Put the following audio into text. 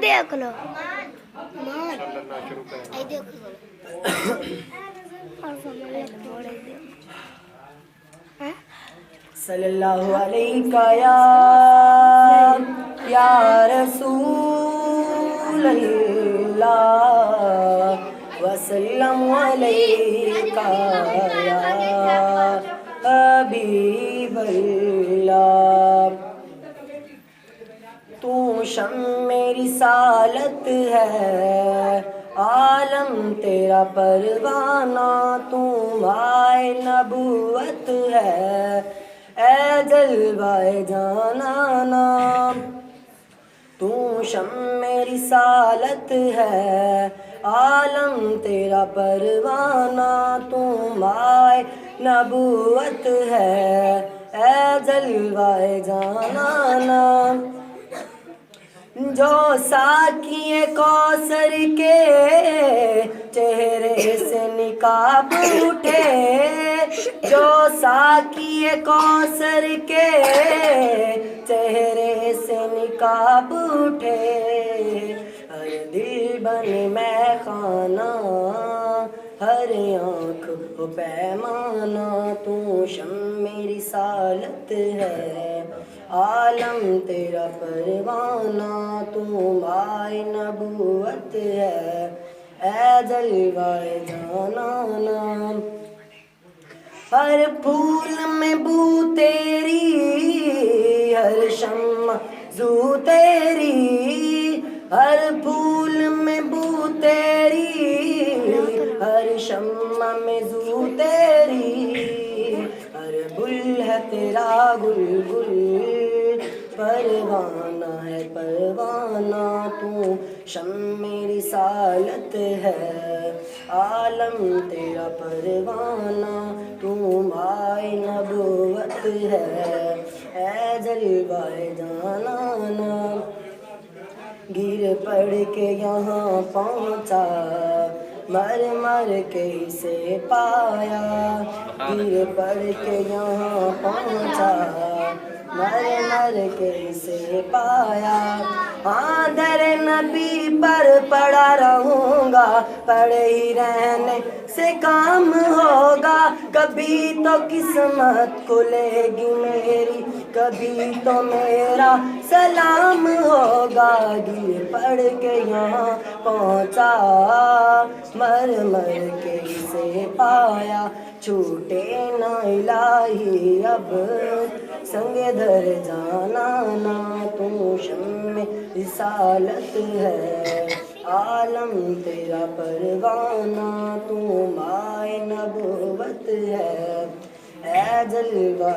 دیکھ لو صلی اللہ علیہ یا رسول اللہ وسلم علیہ یا حبیب اللہ. تو شمع رسالت ہے عالم تیرا پروانہ، تو مائے نبوت ہے اے جلوہ جانانا. تو شمع رسالت ہے عالم تیرا پروانہ، تو مائے نبوت ہے اے جلوہ جانانا. جو ساقی کوثر کے چہرے سے نقاب اٹھے، جو ساقی کوثر کے چہرے سے نقاب اٹھے، ہر دل بنے میں خانہ ہر آنکھ ہو پیمانہ. تو شمع رسالت ہے عالم تیرا پروانہ، تو مائے نبوت ہے اے جلوہ جانانا. ہر پھول میں بو تیری، ہر شمع زو تیری، ہر پھول میں بو تیری، ہر شمع میں زو تیری. ہر گل ہے تیرا گل گل، پروانہ ہے پروانہ. تو شمع رسالت ہے عالم تیرا پروانہ، تو مائے نبوت ہے اے جلوہ جانانا. گر پڑ کے یہاں پہنچا، مر مر کے اسے پایا. گر پڑ کے یہاں پہنچا، مر مر کے اسے پایا. ہاں در نبی پر پڑا رہوں گا، پڑے ہی رہنے سے کام ہوگا. کبھی تو قسمت کھلے گی میری، کبھی تو میرا سلام ہوگا. گر پڑ کے یہاں پہنچا، مر مر کے اسے پایا. چھوٹے نہ الہی اب سنگ در جانانا. تو شمع رسالت ہے عالم تیرا پروانہ، تو مائے نبوت ہے اے جلوہ